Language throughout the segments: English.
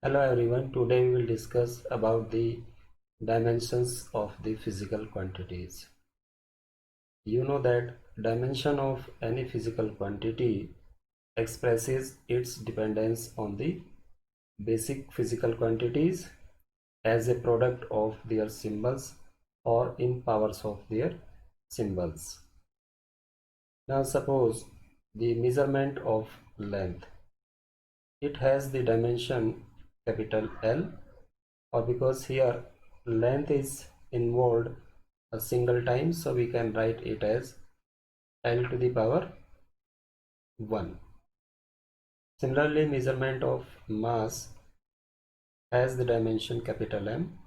Hello everyone, today we will discuss about the dimensions of the physical quantities. You know that dimension of any physical quantity expresses its dependence on the basic physical quantities as a product of their symbols or in powers of their symbols. Now suppose the measurement of length. It has the dimension capital L, or because here length is involved a single time, so we can write it as L to the power 1. Similarly, measurement of mass has the dimension capital M,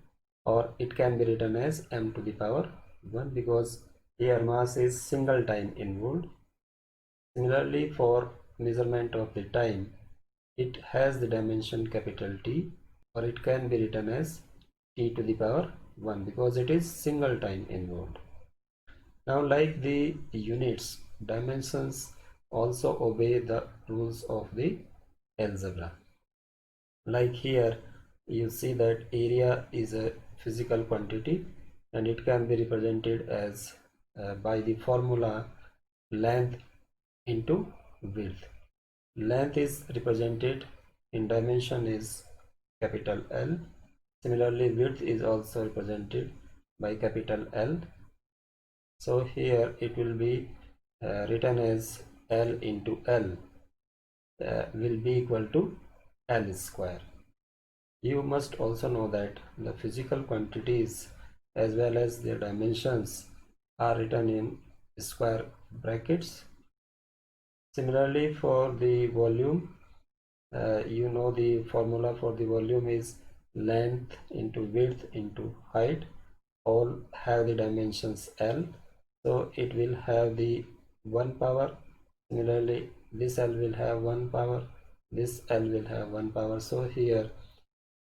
or it can be written as M to the power 1 because here mass is single time involved. Similarly, for measurement of the time, it has the dimension capital T, or it can be written as T to the power 1 because it is single time involved. Now, like the units, dimensions also obey the rules of the algebra. Like here, you see that area is a physical quantity and it can be represented as by the formula length into width. Length is represented in dimension is capital L. Similarly, width is also represented by capital L. So here it will be written as L into L will be equal to L square. You must also know that the physical quantities as well as their dimensions are written in square brackets. Similarly, for the volume, you know the formula for the volume is length into width into height. All have the dimensions L, so it will have the 1 power. Similarly, this L will have 1 power, this L will have 1 power. So here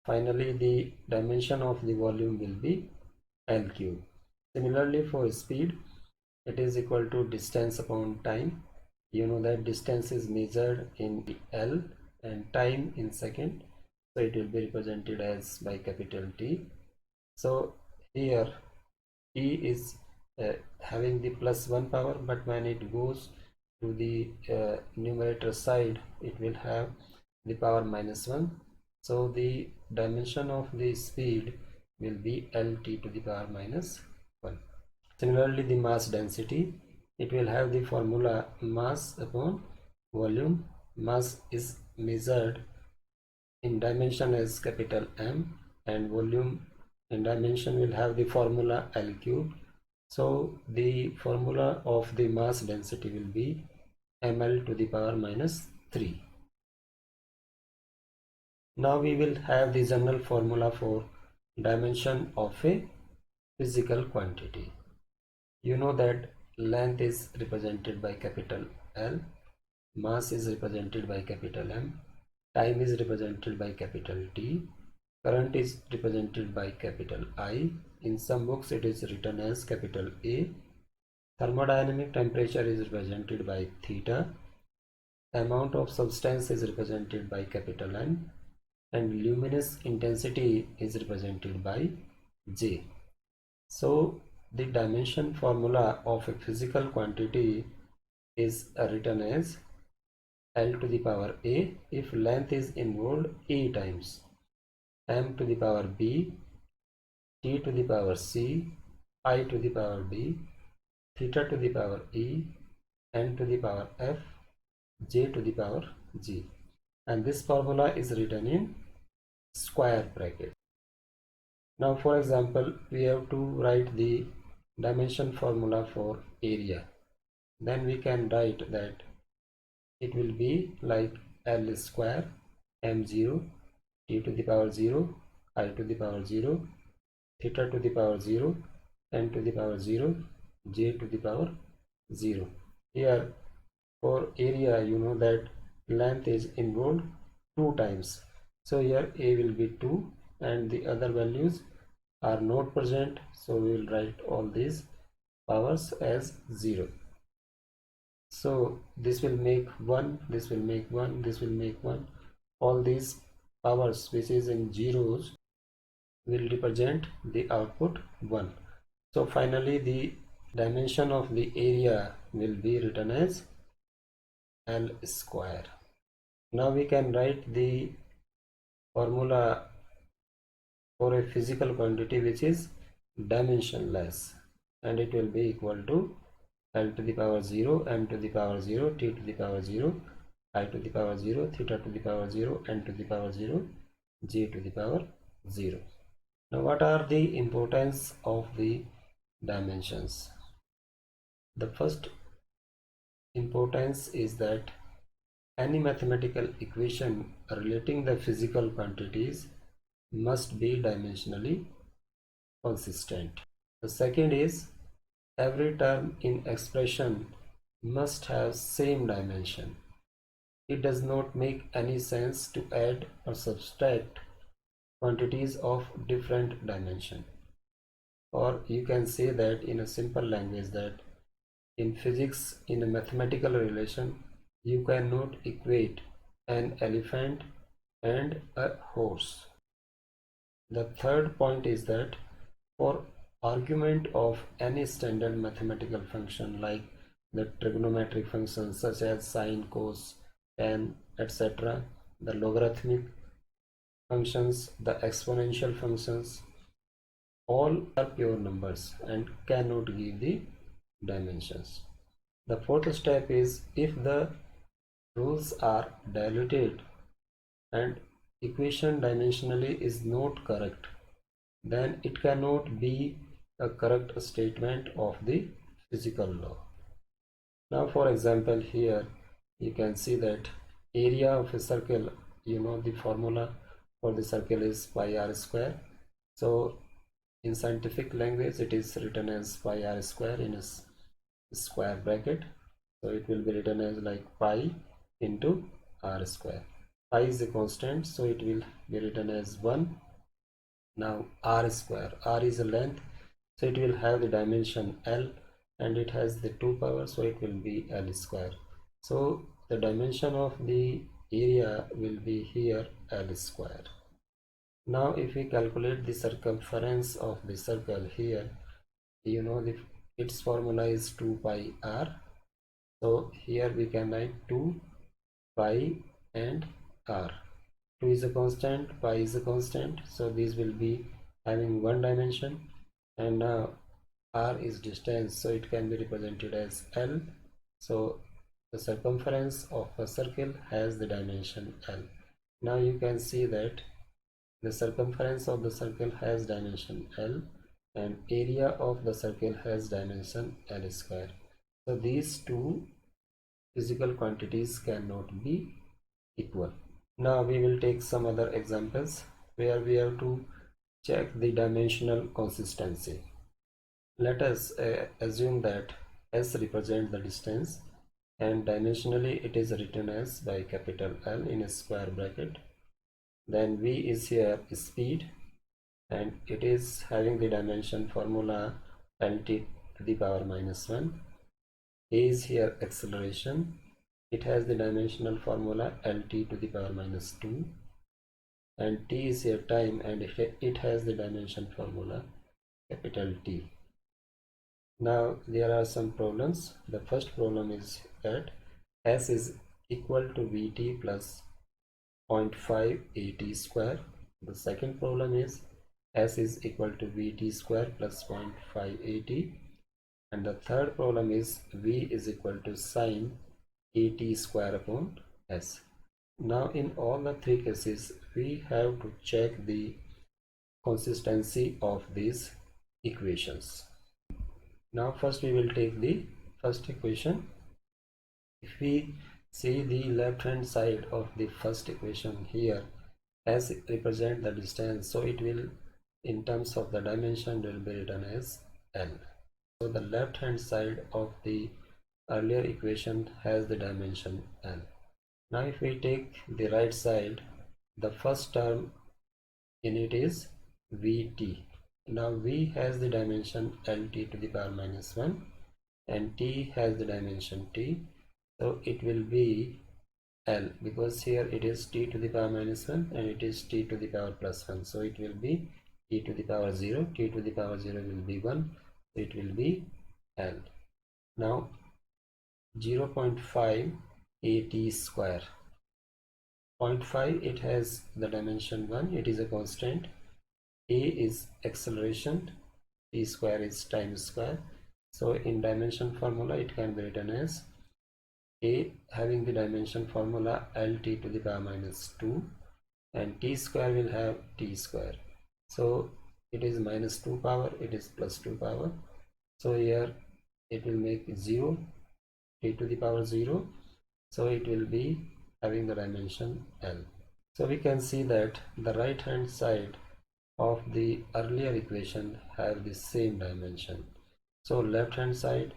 finally the dimension of the volume will be L cube. Similarly, for speed, it is equal to distance upon time. You know that distance is measured in L and time in second, so it will be represented as by capital T. So here T is having the plus 1 power, but when it goes to the numerator side, it will have the power minus 1. So the dimension of the speed will be Lt to the power minus 1. Similarly, the mass density, it will have the formula mass upon volume. Mass is measured in dimension as capital M, and volume in dimension will have the formula L cube. So the formula of the mass density will be ml to the power minus 3. Now we will have the general formula for dimension of a physical quantity. You know that length is represented by capital L, mass is represented by capital M, time is represented by capital T, current is represented by capital I. In some books it is written as capital A. Thermodynamic temperature is represented by theta. Amount of substance is represented by capital N, and luminous intensity is represented by J. So the dimension formula of a physical quantity is written as L to the power A if length is involved A times, M to the power B, T to the power C, I to the power D, theta to the power E, N to the power F, J to the power G. And this formula is written in square bracket. Now for example, we have to write the dimension formula for area. Then we can write that it will be like L square M0 T to the power 0, I to the power 0, theta to the power 0, N to the power 0, J to the power 0. Here for area, you know that length is involved 2 times. So here A will be 2 and the other values are not present. So we will write all these powers as 0. So this will make 1, this will make 1, this will make 1. All these powers which is in zeros will represent the output 1. So finally the dimension of the area will be written as L square. Now we can write the formula for a physical quantity which is dimensionless, and it will be equal to L to the power 0, M to the power 0, T to the power 0, I to the power 0, theta to the power 0, N to the power 0, G to the power 0. Now what are the importance of the dimensions? The first importance is that any mathematical equation relating the physical quantities must be dimensionally consistent. The second is every term in expression must have same dimension. It does not make any sense to add or subtract quantities of different dimension. Or you can say that in a simple language that in physics, in a mathematical relation, you cannot equate an elephant and a horse. The third point is that for argument of any standard mathematical function like the trigonometric functions such as sine, cos, tan, etc., the logarithmic functions, the exponential functions, all are pure numbers and cannot give the dimensions. The fourth step is if the rules are diluted and equation dimensionally is not correct, then it cannot be a correct statement of the physical law. Now for example, here you can see that area of a circle, the formula for the circle is pi r square. So in scientific language it is written as pi r square in a square bracket. So it will be written as like pi into r square. Pi is a constant, so it will be written as 1. Now r square, r is a length, so it will have the dimension L and it has the 2 powers, so it will be L square. So the dimension of the area will be here L square. Now if we calculate the circumference of the circle here, its formula is 2 pi r. So here we can write 2 pi and r. 2 is a constant, pi is a constant, so these will be having one dimension, and now r is distance, so it can be represented as L. So the circumference of a circle has the dimension L. Now you can see that the circumference of the circle has dimension L and area of the circle has dimension L square. So these two physical quantities cannot be equal. Now we will take some other examples where we have to check the dimensional consistency. Let us assume that S represents the distance and dimensionally it is written as by capital L in a square bracket. Then V is here speed and it is having the dimension formula Lt to the power minus 1. A is here acceleration. It has the dimensional formula Lt to the power minus 2. And T is here time and it has the dimension formula capital T. Now there are some problems. The first problem is that S is equal to Vt plus 0.5 At square. The second problem is S is equal to Vt square plus 0.5 At. And the third problem is V is equal to sine At square upon S. Now in all the three cases we have to check the consistency of these equations. Now first we will take the first equation. If we see the left hand side of the first equation here, S represent the distance, so it will in terms of the dimension will be written as L. So the left hand side of the earlier equation has the dimension L. Now if we take the right side, the first term in it is Vt. Now V has the dimension Lt to the power minus 1 and T has the dimension T. So it will be L, because here it is t to the power minus 1 and it is t to the power plus 1, so it will be t to the power 0, t to the power 0 will be 1, so it will be L. Now 0.5 at square. 0.5, it has the dimension 1, it is a constant. A is acceleration, t square is time square, so in dimension formula it can be written as A having the dimension formula Lt to the power minus 2, and t square will have t square, so it is minus 2 power, it is plus 2 power, so here it will make 0, t to the power 0, so it will be having the dimension L. So we can see that the right hand side of the earlier equation have the same dimension. So left hand side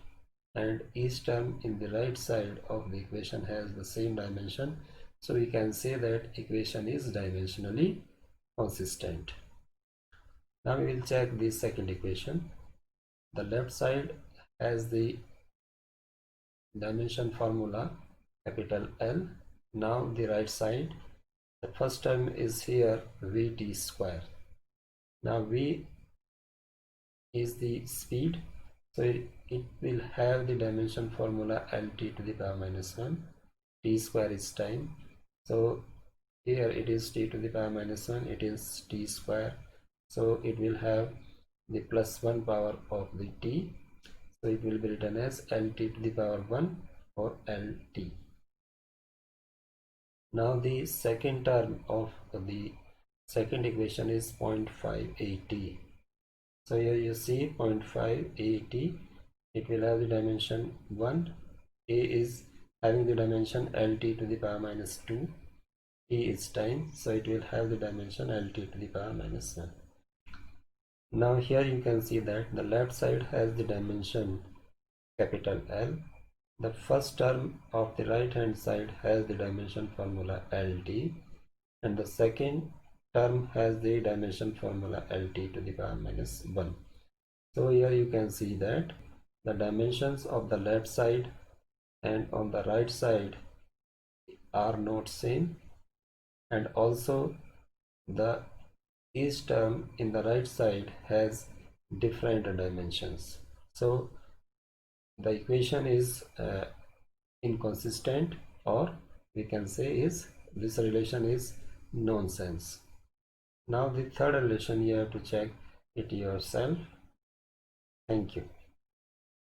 and each term in the right side of the equation has the same dimension. So we can say that equation is dimensionally consistent. Now we will check the second equation. The left side has the dimension formula capital L. Now the right side, the first term is here Vt square. Now V is the speed, so it will have the dimension formula Lt to the power minus 1, t square is time, so here it is t to the power minus 1, it is t square, so it will have the plus 1 power of the t, so it will be written as Lt to the power 1 or Lt. Now the second term of the second equation is 0.5 at. So here you see 0.5 at, it will have the dimension 1, a is having the dimension Lt to the power minus 2, t is time, so it will have the dimension Lt to the power minus 1. Now here you can see that the left side has the dimension capital L. The first term of the right hand side has the dimension formula Lt, and the second term has the dimension formula Lt to the power minus 1. So here you can see that the dimensions of the left side and on the right side are not same, and also the each term in the right side has different dimensions. So the equation is inconsistent, or we can say is this relation is nonsense. Now the third relation you have to check it yourself. Thank you.